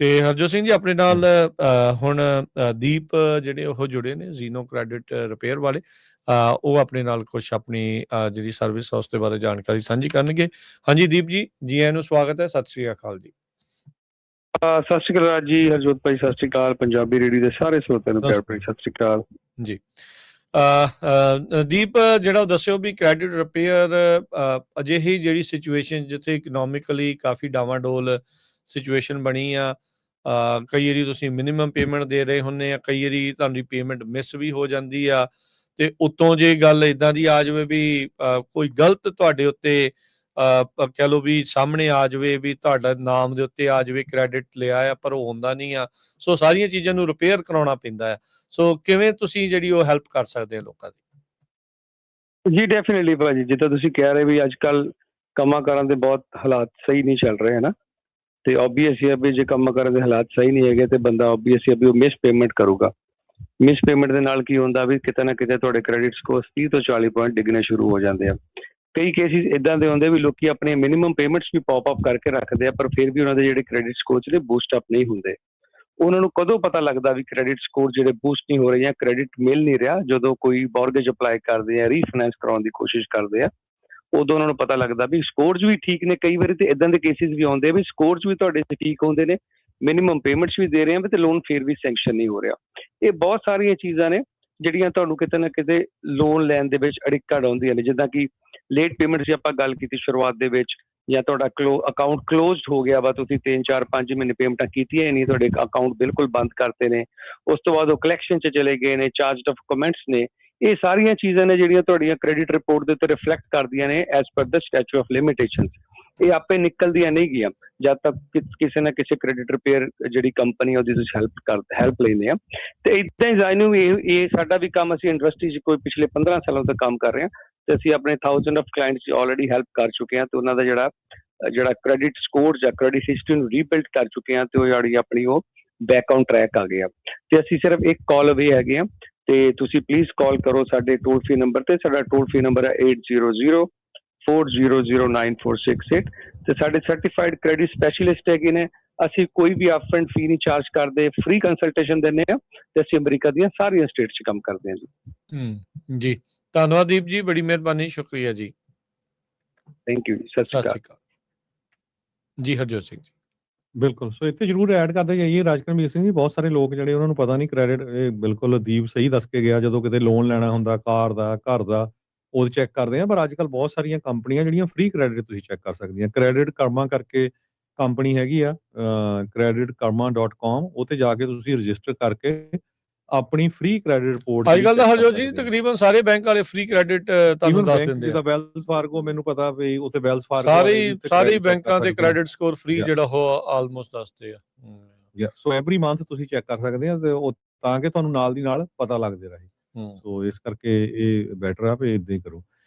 ਤੇ ਹਰਜੋਤ ਸਿੰਘ ਜੀ ਆਪਣੇ ਨਾਲ ਹੁਣ ਦੀਪ ਜਿਹੜੇ ਉਹ ਜੁੜੇ ਨੇ ਜ਼ੀਨੋ ਕ੍ਰੈਡਿਟ ਰਿਪੇਅਰ ਵਾਲੇ। ਉਹ ਆਪਣੇ ਨਾਲ ਕੁਛ ਆਪਣੀ ਜਿਹੜੀ ਸਰਵਿਸ ਆ ਉਸ ਦੇ ਬਾਰੇ ਜਾਣਕਾਰੀ ਸਾਂਝੀ ਕਰਨਗੇ। ਹਾਂਜੀ ਦੀਪ ਜੀ, ਜੀ ਆਇਆਂ ਨੂੰ ਸਵਾਗਤ ਹੈ। ਸਤਿ ਸ਼੍ਰੀ ਅਕਾਲ ਜੀ। ਸਤਿ ਸ਼੍ਰੀ ਅਕਾਲ ਜੀ ਹਰਜੋਤ ਭਾਈ, ਸਤਿ ਸ਼੍ਰੀ ਅਕਾਲ। ਪੰਜਾਬੀ ਰੇਡੀਓ ਦੇ ਸਾਰੇ ਸਰੋਤਿਆਂ ਨੂੰ ਪਿਆਰ ਭਰੀ ਸਤਿ ਸ਼੍ਰੀ ਅਕਾਲ ਜੀ। ਦੀਪ, ਜਿਹੜਾ ਉਹ ਦੱਸਿਓ ਵੀ ਕ੍ਰੈਡਿਟ ਰਿਪੇਅਰ ਅਜਿਹੀ ਜਿਹੜੀ ਸਿਚੁਏਸ਼ਨ ਜਿੱਥੇ ਇਕਨੋਮਿਕਲੀ ਕਾਫੀ ਡਾਵਾਂਡੋਲ ਸਿਚੁਏਸ਼ਨ ਬਣੀ ਆ। ਕਈ ਵਾਰੀ ਤੁਸੀਂ ਮਿਨੀਮਮ ਪੇਮੈਂਟ ਦੇ ਰਹੇ ਹੁੰਦੇ ਆ, ਕਈ ਵਾਰੀ ਤੁਹਾਡੀ ਪੇਮੈਂਟ ਮਿਸ ਵੀ ਹੋ ਜਾਂਦੀ ਆ, ਤੇ ਉੱਤੋਂ ਜੇ ਗੱਲ ਇਦਾਂ ਦੀ ਆ ਜਾਵੇ ਵੀ ਕੋਈ ਗਲਤ ਤੁਹਾਡੇ ਉੱਤੇ ਕਹਿ ਲਓ ਵੀ ਸਾਹਮਣੇ ਆ ਜਾਵੇ ਵੀ ਤੁਹਾਡਾ ਨਾਮ ਦੇ ਉੱਤੇ ਆ ਜਾਵੇ ਕ੍ਰੈਡਿਟ ਲਿਆ ਆ ਪਰ ਉਹ ਹੁੰਦਾ ਨਹੀਂ ਆ। ਸੋ ਸਾਰੀਆਂ ਚੀਜ਼ਾਂ ਨੂੰ ਰਿਪੇਅਰ ਕਰਾਉਣਾ ਪੈਂਦਾ ਆ। ਸੋ ਕਿਵੇਂ ਤੁਸੀਂ ਜਿਹੜੀ ਉਹ ਹੈਲਪ ਕਰ ਸਕਦੇ ਹੋ ਲੋਕਾਂ ਦੀ? ਜੀ ਡੈਫੀਨੇਟਲੀ ਭਾਜੀ, ਜਿੱਦਾਂ ਤੁਸੀਂ ਕਹਿ ਰਹੇ ਵੀ ਅੱਜ ਕੱਲ ਕੰਮਾਂ ਕਾਰਾਂ ਦੇ ਬਹੁਤ ਹਾਲਾਤ ਸਹੀ ਨਹੀਂ ਚੱਲ ਰਹੇ ਹਨ, ਤੇ ਓਬਵੀਅਸ ਹੀ ਆ ਵੀ ਜੇ ਕੰਮਾਂ ਕਾਰਾਂ ਦੇ ਹਾਲਾਤ ਸਹੀ ਨਹੀਂ ਹੈਗੇ ਤੇ ਬੰਦਾ ਓਬਵੀਅਸ ਹੀ ਵੀ ਉਹ ਮਿਸ ਪੇਮੈਂਟ ਕਰੂਗਾ। ਮਿਸ ਪੇਮੈਂਟ ਦੇ ਨਾਲ ਕੀ ਹੁੰਦਾ ਵੀ ਕਿਤੇ ਨਾ ਕਿਤੇ ਤੁਹਾਡੇ ਕ੍ਰੈਡਿਟ ਸਕੋਰ 30 ਤੋਂ 40 ਪੁਆਇੰਟ ਡਿੱਗਣੇ ਸ਼ੁਰੂ ਹੋ ਜਾਂਦੇ ਆ। ਕਈ ਕੇਸਿਸ ਇਦਾਂ ਦੇ ਹੁੰਦੇ ਵੀ ਲੋਕੀ ਆਪਣੀਆਂ ਮਿਨੀਮਮ ਪੇਮੈਂਟਸ ਵੀ ਪੌਪ ਅਪ ਕਰਕੇ ਰੱਖਦੇ ਆ, ਪਰ ਫਿਰ ਵੀ ਉਹਨਾਂ ਦੇ ਜਿਹੜੇ ਕ੍ਰੈਡਿਟ ਸਕੋਰ ਜਿਹੜੇ ਬੂਸਟ ਅਪ ਨਹੀਂ ਹੁੰਦੇ। ਉਹਨਾਂ ਨੂੰ ਕਦੋਂ ਪਤਾ ਲੱਗਦਾ ਵੀ ਕ੍ਰੈਡਿਟ ਸਕੋਰ ਜਿਹੜੇ ਬੂਸਟ ਨਹੀਂ ਹੋ ਰਹੇ ਜਾਂ ਕ੍ਰੈਡਿਟ ਮਿਲ ਨਹੀਂ ਰਿਹਾ? ਜਦੋਂ ਕੋਈ ਮੌਰਗੇਜ ਅਪਲਾਈ ਕਰਦੇ ਆ, ਰੀਫਾਈਨੈਂਸ ਕਰਾਉਣ ਦੀ ਕੋਸ਼ਿਸ਼ ਕਰਦੇ ਆ, ਉਦੋਂ ਉਹਨਾਂ ਨੂੰ ਪਤਾ ਲੱਗਦਾ ਵੀ ਸਕੋਰਸ ਵੀ ਠੀਕ ਨੇ। ਕਈ ਵਾਰੀ ਤੇ ਇਦਾਂ ਦੇ ਕੇਸਿਸ ਵੀ ਆਉਂਦੇ ਵੀ ਸਕੋਰਸ ਵੀ ਤੁਹਾਡੇ ਠੀਕ ਹੁੰਦੇ ਨੇ, ਮਿਨੀਮਮ ਪੇਮੈਂਟਸ ਵੀ ਦੇ ਰਹੇ ਆ ਤੇ ਲੋਨ ਫਿਰ ਵੀ ਸੈਂਕਸ਼ਨ ਨਹੀਂ ਹੋ ਰਿਹਾ। ਇਹ ਬਹੁਤ ਸਾਰੀਆਂ ਚੀਜ਼ਾਂ ਨੇ ਜਿਹੜੀਆਂ ਤੁਹਾਨੂੰ ਕਿਤੇ ਨਾ ਕਿਤੇ ਲੋਨ ਲੈਣ ਦੇ ਵਿੱਚ ਅੜਿੱਕਾ ਡਾਉਂਦੀਆਂ ਨੇ। ਜਿੱਦਾਂ ਕਿ ਲੇਟ ਪੇਮੈਂਟ ਦੀ ਆਪਾਂ ਗੱਲ ਕੀਤੀ ਸ਼ੁਰੂਆਤ ਦੇ ਵਿੱਚ, ਜਾਂ ਤੁਹਾਡਾ ਅਕਾਊਂਟ ਕਲੋਜ਼ਡ ਹੋ ਗਿਆ ਵਾ, ਤੁਸੀਂ 3 4 5 ਮਹੀਨੇ ਪੇਮੈਂਟਾਂ ਕੀਤੀਆਂ ਹੀ ਨਹੀਂ, ਤੁਹਾਡੇ ਅਕਾਊਂਟ ਬਿਲਕੁਲ ਬੰਦ ਕਰਤੇ ਨੇ, ਉਸ ਤੋਂ ਬਾਅਦ ਉਹ ਕਲੈਕਸ਼ਨ 'ਚ ਚਲੇ ਗਏ ਨੇ, ਚਾਰਜ ਆਫ ਕਮੈਂਟਸ ਨੇ। ਇਹ ਸਾਰੀਆਂ ਚੀਜ਼ਾਂ ਨੇ ਜਿਹੜੀਆਂ ਤੁਹਾਡੀਆਂ ਕ੍ਰੈਡਿਟ ਰਿਪੋਰਟ ਦੇ ਉੱਤੇ ਰਿਫਲੈਕਟ ਕਰਦੀਆਂ ਨੇ as per the statue of limitations. ਇਹ ਆਪੇ ਨਿਕਲਦੀਆਂ ਨਹੀਂ ਗਈਆਂ ਜਦ ਤੱਕ ਕਿਸੇ ਨਾ ਕਿਸੇ ਕ੍ਰੈਡਿਟ ਰਿਪੇਅਰ ਜਿਹੜੀ ਕੰਪਨੀ ਉਹਦੀ ਤੁਸੀਂ ਹੈਲਪ ਲੈਂਦੇ ਆ। ਤੇ ਇਦਾਂ ਹੀ ਜਾਣੂ ਇਹ ਸਾਡਾ ਵੀ ਕੰਮ, ਅਸੀਂ ਇੰਡਸਟਰੀ 'ਚ ਕੋਈ ਪਿਛਲੇ 15 ਸਾਲਾਂ ਤੋਂ ਕੰਮ ਕਰ ਰਹੇ ਹਾਂ, ਤੇ ਅਸੀਂ ਆਪਣੇ 1000 ਆਫ ਕਲਾਇੰਟਸ ਆਲਰੇਡੀ ਹੈਲਪ ਕਰ ਚੁੱਕੇ ਹਾਂ, ਤੇ ਉਹਨਾਂ ਦਾ ਜਿਹੜਾ ਕ੍ਰੈਡਿਟ ਸਕੋਰ ਜਾਂ ਕ੍ਰੈਡਿਟ ਹਿਸਟਰੀ ਨੂੰ ਰੀਬਿਲਡ ਕਰ ਚੁੱਕੇ ਹਾਂ, ਤੇ ਉਹ ਜਿਹੜੀ ਆਪਣੀ ਉਹ ਬੈਕ ਔਨ ਟਰੈਕ ਆ ਗਏ ਆ। ਤੇ ਅਸੀਂ ਸਿਰਫ ਇੱਕ ਕਾਲ ਅਵੇ ਹੈਗੇ ਆ, ਤੇ ਤੁਸੀਂ ਪਲੀਜ਼ ਕਾਲ ਕਰੋ ਸਾਡੇ ਟੋਲ ਫ੍ਰੀ ਨੰਬਰ ਤੇ। ਸਾਡਾ ਟੋਲ ਫ੍ਰੀ ਨੰਬਰ ਹੈ 8004009468, ਤੇ ਸਾਡੇ ਸਰਟੀਫਾਈਡ ਕ੍ਰੈਡਿਟ ਸਪੈਸ਼ਲਿਸਟ ਹੈਗੇ ਨੇ। ਅਸੀਂ ਕੋਈ ਵੀ ਅਪਫਰੰਟ ਫੀ ਨਹੀਂ ਚਾਰਜ ਕਰਦੇ, ਫ੍ਰੀ ਕੰਸਲਟੇਸ਼ਨ ਦਿੰਦੇ ਆ, ਤੇ ਅਸੀਂ ਅਮਰੀਕਾ ਦੀਆਂ ਸਾਰੀਆਂ ਸਟੇਟਸ 'ਚ ਕੰਮ ਕਰਦੇ ਹਾਂ ਜੀ। ਜੀ ਧੰਨਵਾਦ ਦੀਪ ਜੀ, ਬੜੀ ਮਿਹਰਬਾਨੀ, ਸ਼ੁਕਰੀਆ ਜੀ। ਥੈਂਕ ਯੂ ਜੀ, ਸਤਿ ਸ਼੍ਰੀ ਅਕਾਲ ਜੀ। ਹਰਜੋਤ ਸਿੰਘ ਜੀ ਬਿਲਕੁਲ। ਸੋ ਇੱਥੇ ਜ਼ਰੂਰ ਐਡ ਕਰਦੇ ਜਾਈਏ ਰਾਜਕਰਮਜੀਤ ਸਿੰਘ ਜੀ, ਬਹੁਤ ਸਾਰੇ ਲੋਕ ਜਿਹੜੇ ਉਹਨਾਂ ਨੂੰ ਪਤਾ ਨਹੀਂ ਕ੍ਰੈਡਿਟ, ਇਹ ਬਿਲਕੁਲ ਦੀਪ ਸਹੀ ਦੱਸ ਕੇ ਗਿਆ, ਜਦੋਂ ਕਿਤੇ ਲੋਨ ਲੈਣਾ ਹੁੰਦਾ ਕਾਰ ਦਾ, ਘਰ ਦਾ, ਉਹ ਚੈੱਕ ਕਰਦੇ ਆ। ਪਰ ਅੱਜ ਕੱਲ੍ਹ ਬਹੁਤ ਸਾਰੀਆਂ ਕੰਪਨੀਆਂ ਜਿਹੜੀਆਂ ਫ੍ਰੀ ਕ੍ਰੈਡਿਟ ਤੁਸੀਂ ਚੈੱਕ ਕਰ ਸਕਦੀਆਂ। ਕ੍ਰੈਡਿਟ ਕਰਮਾ ਕਰਕੇ ਕੰਪਨੀ ਹੈਗੀ ਆ, creditkarma.com, ਉਹ ਤੇ ਜਾ ਕੇ ਤੁਸੀਂ ਰਜਿਸਟਰ ਕਰਕੇ ਆਪਣੀ ਫ੍ਰੀ ਕ੍ਰੈਡਿਟ ਰਿਪੋਰਟ ਅੱਜ ਕੱਲ੍ਹ ਦਾ ਹਰਜੋਤ ਜੀ ਤਕਰੀਬਨ ਸਾਰੇ ਬੈਂਕ ਵਾਲੇ ਫ੍ਰੀ ਕ੍ਰੈਡਿਟ ਤੁਹਾਨੂੰ ਦੱਸ ਦਿੰਦੇ ਆ। ਜਿੱਦਾਂ ਵੈਲਸ ਫਾਰਗੋ, ਮੈਨੂੰ ਪਤਾ ਵੀ ਉੱਥੇ ਵੈਲਸ ਫਾਰਗੋ ਸਾਰੇ ਬੈਂਕਾਂ ਦੇ ਕ੍ਰੈਡਿਟ ਸਕੋਰ ਫ੍ਰੀ ਜਿਹੜਾ ਉਹ ਆਲਮੋਸਟ ਦੱਸਦੇ ਆ। ਸੋ ਐਵਰੀ ਮੰਥ ਤੁਸੀਂ ਚੈੱਕ ਕਰ ਸਕਦੇ ਆ, ਤੇ ਉਹ ਤਾਂ ਕਿ ਤੁਹਾਨੂੰ ਨਾਲ ਦੀ ਨਾਲ ਪਤਾ ਲੱਗਦੇ ਰਹੇ। ਸੋ ਇਸ ਕਰਕੇ ਇਹ ਬੈਟਰ ਆ ਵੀ ਇਦਾਂ ਹੀ ਕਰੋ।